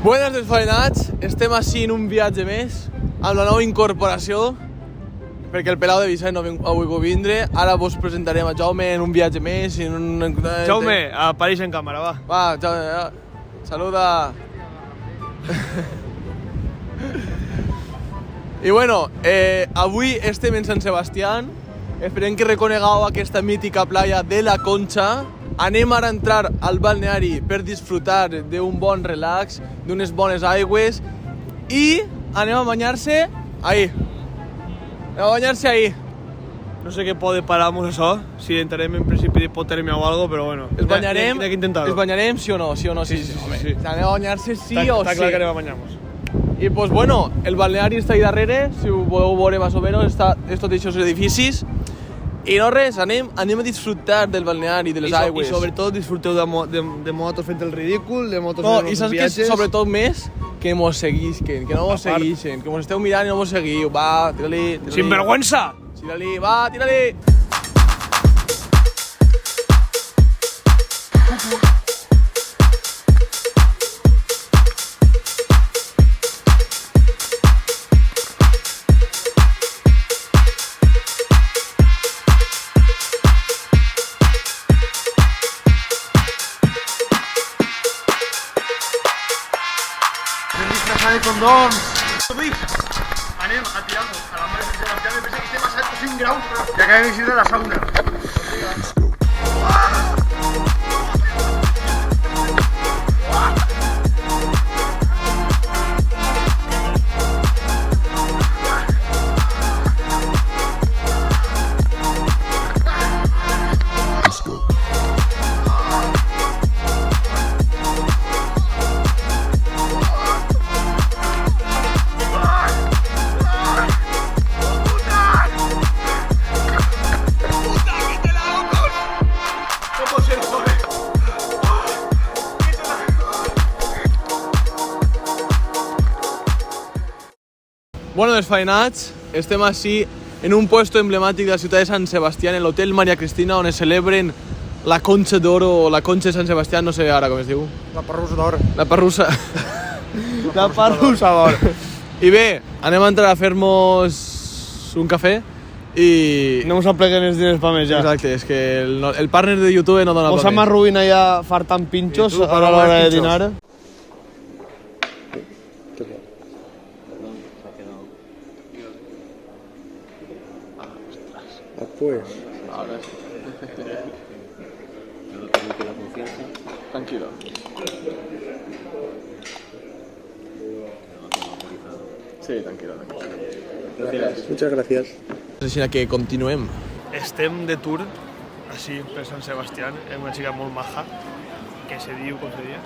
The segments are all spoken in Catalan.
Buenas desfaenats, estem així en un viatge més amb la nova incorporació perquè el Pelau de Vicent no ha volgut vindre. Ara vos presentarem a Jaume en un viatge més en un... Jaume, apareix en càmera, va. Va, Jaume, saluda. I bueno, avui estem en Sant Sebastián. Esperem que reconegueu aquesta mítica playa de la Concha. Anem ara a entrar al balneari per disfrutar d'un bon relax, d'unes bones aigües i anem a banyar-se ahí. Anem a banyar-se ahí. No sé què pot parar-nos això, si entrarem en principi d'hipotèrmia o algo, però bueno. Es banyarem, hay que intentar-ho. es banyarem sí o no, sí o no, sí. Anem a banyar-se sí o sí. Està clar que anem a banyar-nos. I pues bueno, el balneari està ahí darrere, si ho voleu veure més o menys, és tot aquests edificis. I no res, anem a disfrutar del balneari, de les aigües. I sobretot disfruteu de motos fent el ridícul, de motos no, fent els viatges. I saps que sobretot més que mos seguisquen, que no mos seguixen, que mos esteu mirant i no mos seguiu. Va, tira-li. Sinvergüenza! Tira-li, va, tira-li. De condons. Anem a tirar-nos a la mar de Sebastián. Me pensa que estem a 7 o 5 graus, però ja acabem de sortir de la sauna. Bueno, desfaenats, estem així en un puesto emblemàtic de la ciutat de Sant Sebastián, en l'hotel Maria Cristina, on es celebren la Concha d'Oro o la Concha de Sant Sebastián, no sé ara com es diu. La parrussa d'or. La parrussa. La parrussa d'or. I bé, anem a entrar a fer-nos un cafè i... No mos apleguen els diners per més ja. Exacte, és que el partner de YouTube no dona per més. Mos hem arruïnat ja fartant pinxos a l'hora de dinar. Pues. Ahora sí. Yo tengo la confianza. Tranquilo. Sí, tranquilo. Gracias. Muchas gracias. Així que continuem. Estem de tour, així per Sant Sebastián, amb una xica molt maja, que se diu, com se diu?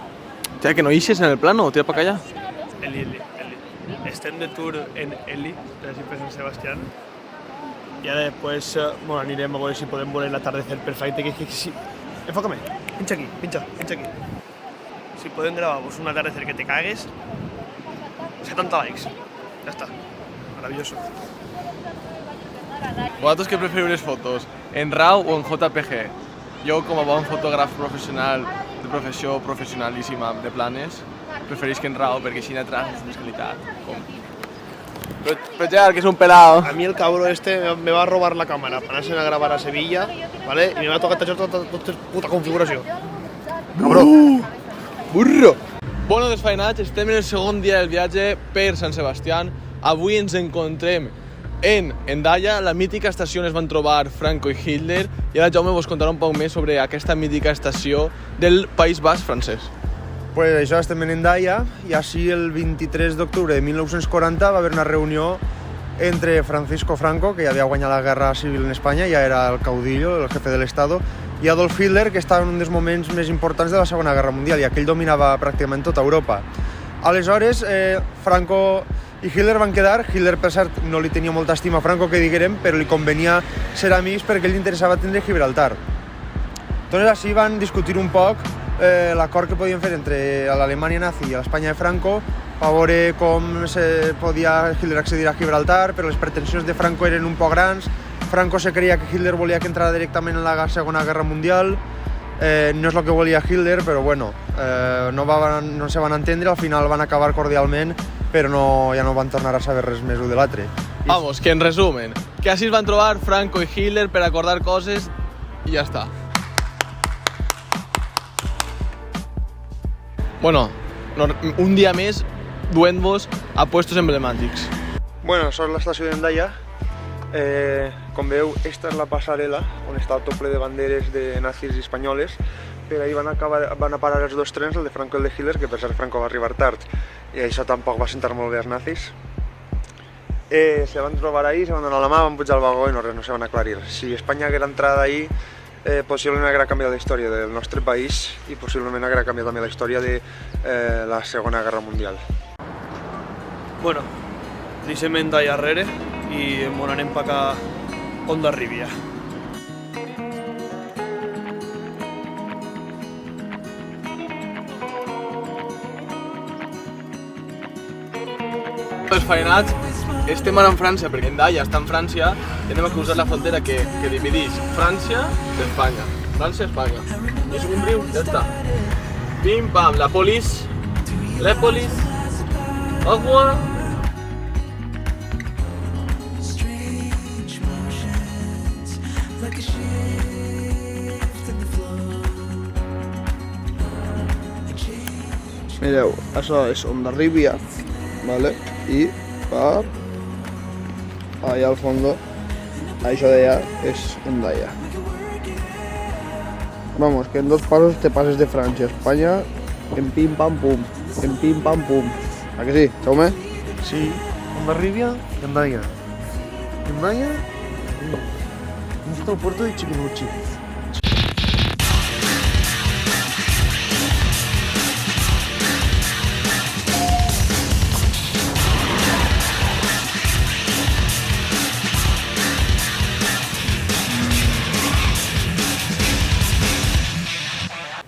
Tia, que no ixes en el plano, tira pa callar. Eli. Estem de tour en Eli, així per Sant Sebastián. Y ahora después anirem a veure si podem veure l'atardecer perfecte, que si... Enfócame, pincha aquí. Si podem gravar-vos un atardecer que te cagues, 70 likes. Ya está. Maravilloso. Vosaltres què preferiu les fotos? En RAW o en JPG? Jo, com a bon fotògraf professional, de professió professionalíssima de planes, preferís que en RAW, perquè així atrás és més qualitat. Pero ya, que es un pelado. A mí el cabrón este me va a robar la cámara para irse a grabar a Sevilla, ¿vale? Y me va a tocar tachar toda puta configuració. Cabrón. Burro. Bueno, desfaenats, estem en el segon dia del viatge per Sant Sebastián. Avui ens encontrem en Hendaya, la mítica estació on es van trobar Franco i Hitler, i ara Jaume vos contarà un poc més sobre aquesta mítica estació del País Basc francès. Pues això, estem en Hendaya i així el 23 d'octubre de 1940 va haver una reunió entre Francisco Franco, que ja havia guanyat la guerra civil en Espanya, ja era el caudillo, el jefe de l'Estado, i Adolf Hitler, que estava en un dels moments més importants de la Segona Guerra Mundial, i aquell dominava pràcticament tota Europa. Aleshores, Franco i Hitler van quedar. Hitler, per cert, no li tenia molta estima a Franco, que diguérem, però li convenia ser amics perquè ell li interessava tindre Gibraltar. Entonces, així van discutir un poc l'acord que podien fer entre l'Alemanya nazi i l'Espanya de Franco per veure com se podia Hitler accedir a Gibraltar, però les pretensions de Franco eren un poc grans. Franco se creia que Hitler volia que entrara directament en la Segona Guerra Mundial no és el que volia Hitler, però bueno, no se van entendre, al final van acabar cordialment, però ja no van tornar a saber res més un de l'altre. Vamos, que en resumen, que així es van trobar Franco i Hitler per acordar coses i ja està. Bueno, un dia més duent-vos a puestos emblemàtics. Bueno, això és l'estació d'Hendaia. Com veu, esta és la passarel·la on està el tot ple de banderes de nazis i espanyoles. Per ahí van a parar els dos trens, el de Franco i el de Hitler, que per cert Franco va arribar tard i això tampoc va sentar molt bé als nazis. Se van trobar ahí, se van donar la mà, van pujar al vagó i no se van aclarir. Si Espanya haguera entrat ahí, possiblement haguera canviat la història del nostre país i possiblement haguera canviat també la història de la Segona Guerra Mundial. Bueno, deixem Hendaia darrere i ens anem per acá Hondarribia. Els faenats estem ara en França, perquè Hendaia està en França i anem a cruzar la frontera que divideix França d'Espanya. França-Espanya. I és un riu, ja està. Pim, pam, la polis, agua. Mireu, això és Hondarribia, ¿vale? I per allà al fondo, això d'allà és Hendaia. Vamos, que en 2 pasos te pases de Francia a España en pim pam pum, en pim pam pum. ¿A que sí, Jaume? Sí, Hondarribia, Hendaia. Hendaia, el puerto de Chiquinuchi.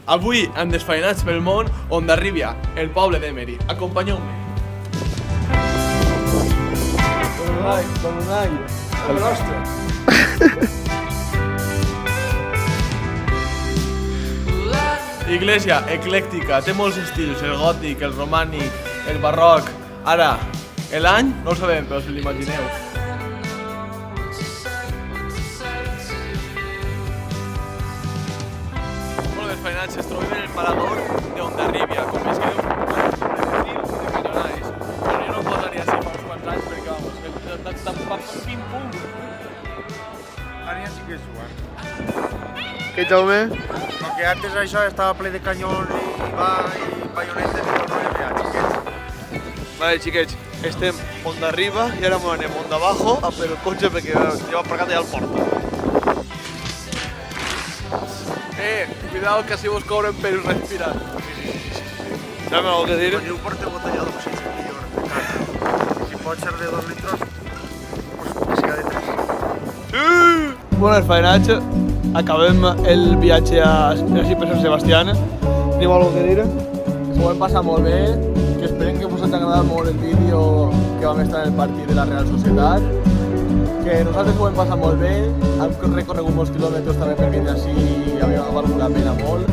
Avui, en Desfaenats pel món, Hondarribia, el poble d'Emery. Acompanyeu-me. El nostre. Iglesia eclèctica, té molts estils, el gòtic, el romànic, el barroc. Ara, l'any no ho sabem, però si l'imagineu. Es trobem en el parador d'Hondarribia, com és que diu, de canyonais. Però jo no posaria així fa uns quants anys perquè, vamos, tan pim-pum. Ara sí que és igual. Què, Jaume? Perquè antes això estava ple de canyons i baionetes i tot el viatge, xiquets. Vale, xiquets, estem Hondarriba i ara anem Hondabajo a per el cotxe perquè ja va aparcat allà al port. Cuidado que así vos cobren per respirar. ¿Sabes algo que dir? Yo porte botellado, pues es mejor. Si puede ser de 2 litros, pues que sea de 3. Bueno, Desfaenats, acabem el viatge així per Sant Sebastián. Teniu algo que dir? S'ho vam passar molt bé, que esperem que us hagi agradat molt el vídeo que vam estar en el partit de la Real Societat. Que nosaltres ho vam passar molt bé, hem recorregut molts quilòmetres també per vindre així i havia valgut la pena molt.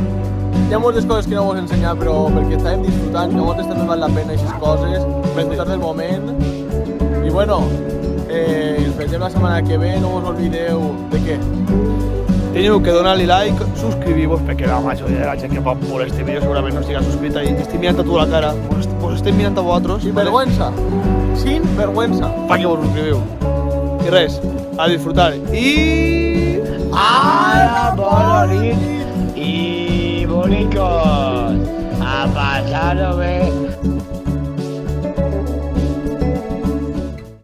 Hi ha moltes coses que no vos ensenyar, però perquè estàvem disfrutant, que moltes també val la pena aquestes coses, disfrutar del moment. I bueno, ens veiem la setmana que ve, no vos oblideu de què? Teniu que donar-li like, subscrivir-vos, perquè la majoria de la gent que va veure este vídeo segurament no estiga subscrita i estic mirant a tu la cara, vos estem mirant a vosaltres. Sin vergüenza, sin vergüenza. Perquè vos subscriviu. I res, a disfrutar i... ¡Hala, Bonorit y bonicos! ¡A pasarlo bien!